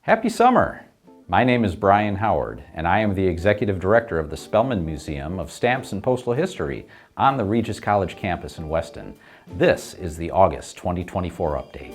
Happy summer! My name is Brian Howard, and I am the Executive Director of the Spellman Museum of Stamps and Postal History on the Regis College campus in Weston. This is the August 2024 update.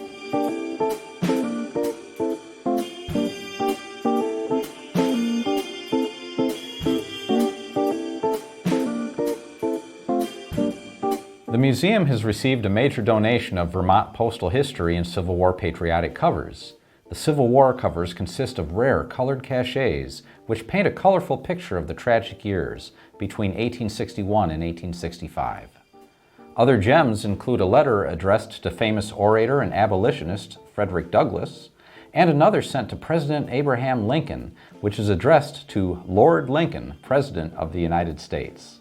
The museum has received a major donation of Vermont postal history and Civil War patriotic covers. The Civil War covers consist of rare colored cachets which paint a colorful picture of the tragic years between 1861 and 1865. Other gems include a letter addressed to famous orator and abolitionist Frederick Douglass, and another sent to President Abraham Lincoln, which is addressed to Lord Lincoln, President of the United States.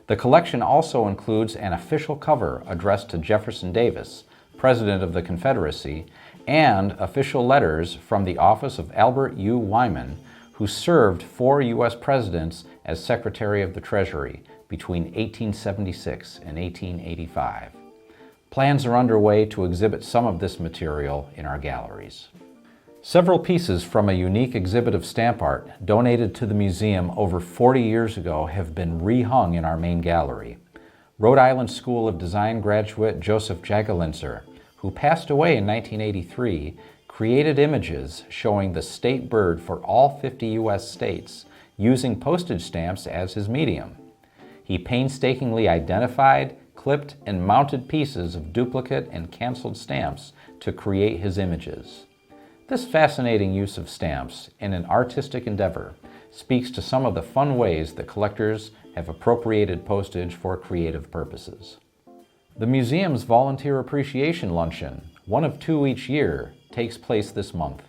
The collection also includes an official cover addressed to Jefferson Davis, President of the Confederacy, and official letters from the office of Albert U. Wyman, who served 4 U.S. presidents as Secretary of the Treasury between 1876 and 1885. Plans are underway to exhibit some of this material in our galleries. Several pieces from a unique exhibit of stamp art donated to the museum over 40 years ago have been rehung in our main gallery. Rhode Island School of Design graduate Joseph Jagelinzer, who passed away in 1983, created images showing the state bird for all 50 U.S. states using postage stamps as his medium. He painstakingly identified, clipped, and mounted pieces of duplicate and canceled stamps to create his images. This fascinating use of stamps in an artistic endeavor speaks to some of the fun ways that collectors have appropriated postage for creative purposes. The museum's Volunteer Appreciation Luncheon, one of 2 each year, takes place this month.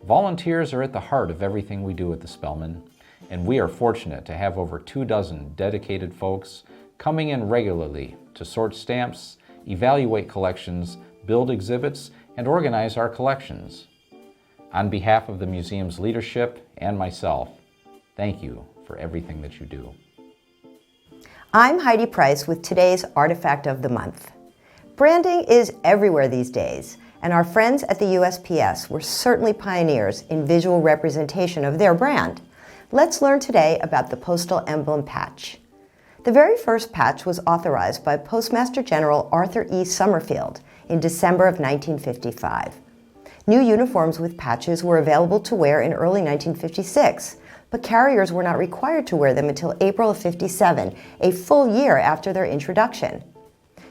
Volunteers are at the heart of everything we do at the Spellman, and we are fortunate to have over 24 dedicated folks coming in regularly to sort stamps, evaluate collections, build exhibits, and organize our collections. On behalf of the museum's leadership and myself, thank you for everything that you do. I'm Heidi Price with today's Artifact of the Month. Branding is everywhere these days, and our friends at the USPS were certainly pioneers in visual representation of their brand. Let's learn today about the Postal Emblem Patch. The very first patch was authorized by Postmaster General Arthur E. Summerfield in December of 1955. New uniforms with patches were available to wear in early 1956, but carriers were not required to wear them until April of '57, a full year after their introduction.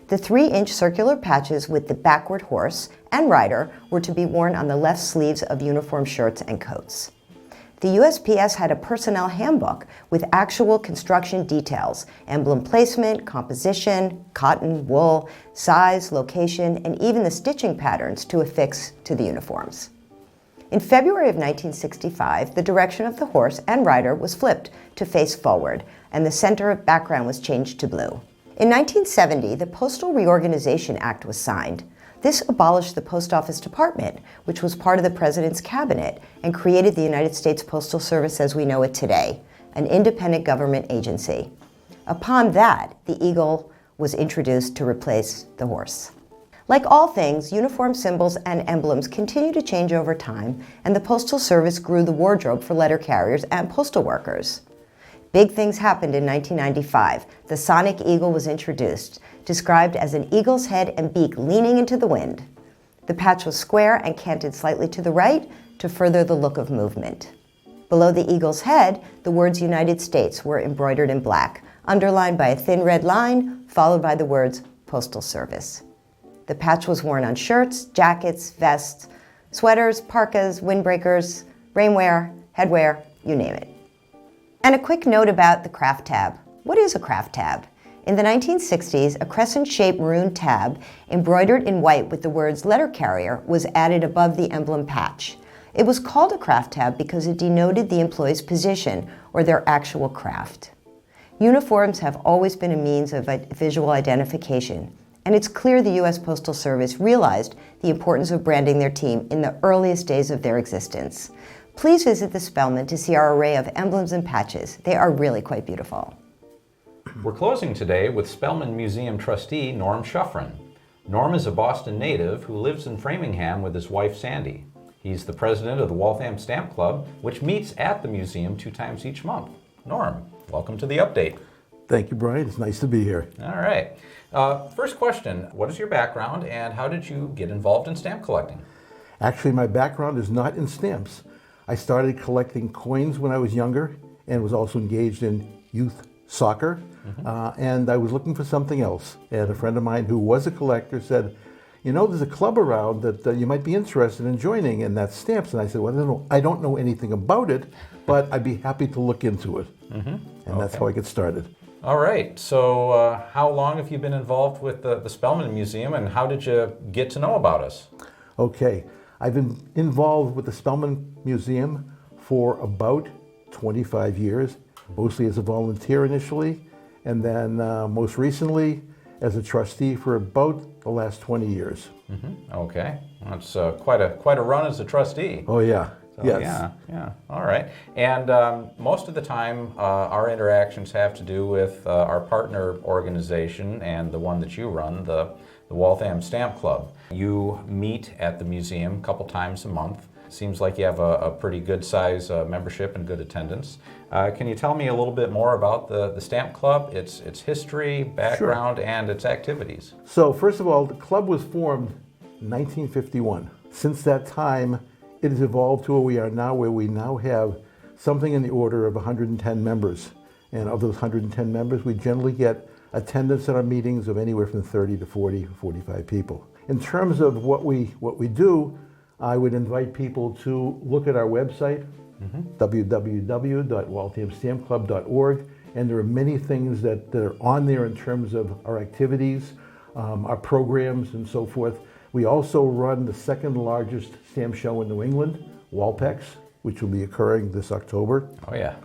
The 3-inch circular patches with the backward horse and rider were to be worn on the left sleeves of uniform shirts and coats. The USPS had a personnel handbook with actual construction details, emblem placement, composition, cotton, wool, size, location, and even the stitching patterns to affix to the uniforms. In February of 1965, the direction of the horse and rider was flipped to face forward, and the center background was changed to blue. In 1970, the Postal Reorganization Act was signed. This abolished the Post Office Department, which was part of the President's cabinet, and created the United States Postal Service as we know it today, an independent government agency. Upon that, the eagle was introduced to replace the horse. Like all things, uniform symbols and emblems continue to change over time, and the Postal Service grew the wardrobe for letter carriers and postal workers. Big things happened in 1995. The sonic eagle was introduced, described as an eagle's head and beak leaning into the wind. The patch was square and canted slightly to the right to further the look of movement. Below the eagle's head, the words United States were embroidered in black, underlined by a thin red line, followed by the words Postal Service. The patch was worn on shirts, jackets, vests, sweaters, parkas, windbreakers, rainwear, headwear, you name it. And a quick note about the craft tab. What is a craft tab? In the 1960s, a crescent-shaped maroon tab embroidered in white with the words letter carrier was added above the emblem patch. It was called a craft tab because it denoted the employee's position or their actual craft. Uniforms have always been a means of visual identification, and it's clear the U.S. Postal Service realized the importance of branding their team in the earliest days of their existence. Please visit the Spellman to see our array of emblems and patches. They are really quite beautiful. We're closing today with Spellman Museum trustee Norm Shufrin. Norm is a Boston native who lives in Framingham with his wife Sandy. He's the president of the Waltham Stamp Club, which meets at the museum 2 times each month. Norm, welcome to the update. Thank you, Brian. It's nice to be here. All right. First question, what is your background and how did you get involved in stamp collecting? Actually, my background is not in stamps. I started collecting coins when I was younger and was also engaged in youth soccer. And I was looking for something else. And a friend of mine who was a collector said, you know, there's a club around that you might be interested in joining, and that's stamps. And I said, well, I don't know anything about it, but I'd be happy to look into it. And that's how I get started. All right. So how long have you been involved with the Spellman Museum, and how did you get to know about us? Okay. I've been involved with the Spellman Museum for about 25 years, mostly as a volunteer initially, and then most recently as a trustee for about the last 20 years. Okay. That's quite a run as a trustee. Oh, yeah. So, Yes. Yeah. All right. And most of the time, our interactions have to do with our partner organization and the one that you run, the Waltham Stamp Club. You meet at the museum a couple times a month. Seems like you have a pretty good size membership and good attendance. Can you tell me a little bit more about the Stamp Club, its history, background, and its activities? So first of all, the club was formed in 1951. Since that time, it has evolved to where we are now, where we now have something in the order of 110 members. And of those 110 members, we generally get attendance at our meetings of anywhere from 30 to 40, 45 people. In terms of what we do, I would invite people to look at our website, www.walthamstampclub.org, and there are many things that are on there in terms of our activities, our programs, and so forth. We also run the second largest stamp show in New England, Walpex, which will be occurring this October. Oh, yeah.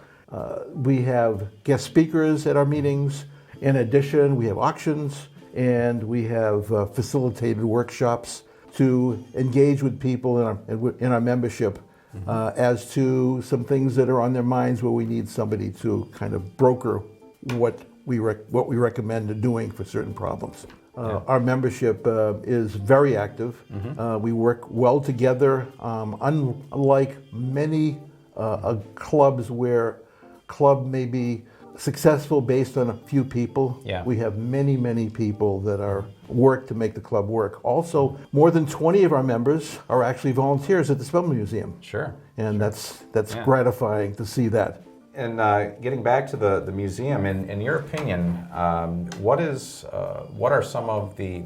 We have guest speakers at our meetings. In addition, we have auctions, and we have facilitated workshops to engage with people in our membership as to some things that are on their minds where we need somebody to kind of broker what we recommend doing for certain problems. Our membership is very active. We work well together, unlike many clubs where club may be successful based on a few people. Yeah. We have many people that work to make the club work. Also, more than 20 of our members are actually volunteers at the Spellman Museum. Sure. And that's gratifying to see that. And getting back to the museum, in your opinion, what are some of the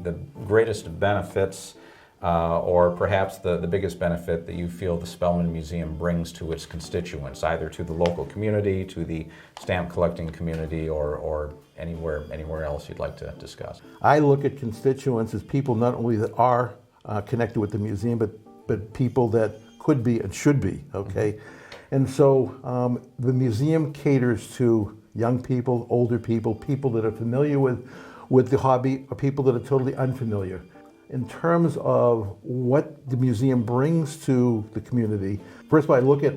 greatest benefits or perhaps the biggest benefit that you feel the Spellman Museum brings to its constituents, either to the local community, to the stamp collecting community, or anywhere else you'd like to discuss? I look at constituents as people not only that are connected with the museum, but people that could be and should be, okay? And so the museum caters to young people, older people, people that are familiar with the hobby, or people that are totally unfamiliar. In terms of what the museum brings to the community, first of all, I look at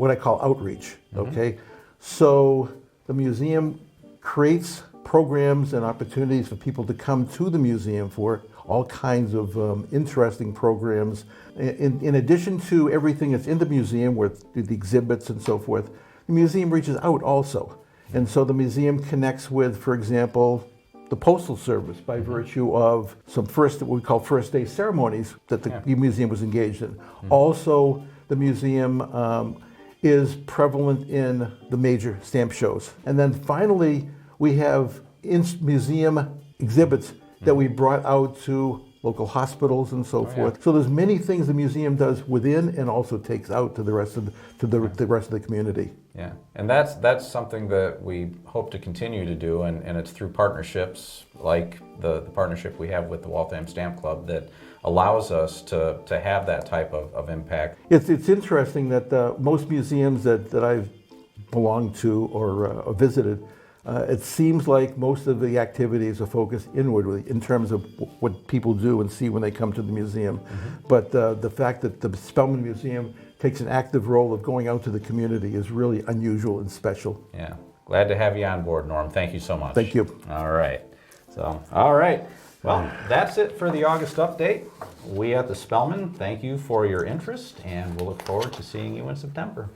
what I call outreach, okay? So the museum creates programs and opportunities for people to come to the museum for all kinds of interesting programs. In addition to everything that's in the museum, with the exhibits and so forth, the museum reaches out also. And so the museum connects with, for example, the Postal Service by virtue of some what we call first day ceremonies that the museum was engaged in. Also, the museum is prevalent in the major stamp shows. And then finally, we have museum exhibits that we brought out to local hospitals and so forth. So there's many things the museum does within and also takes out to the rest of the community. Yeah, and that's something that we hope to continue to do, and it's through partnerships like the partnership we have with the Waltham Stamp Club that allows us to have that type of impact. It's interesting that most museums that I've belonged to or visited, it seems like most of the activities are focused inwardly in terms of what people do and see when they come to the museum. But the fact that the Spellman Museum takes an active role of going out to the community is really unusual and special. Yeah, glad to have you on board, Norm. Thank you so much. Thank you. All right. So, all right. Well, that's it for the August update. We at the Spellman thank you for your interest, and we'll look forward to seeing you in September.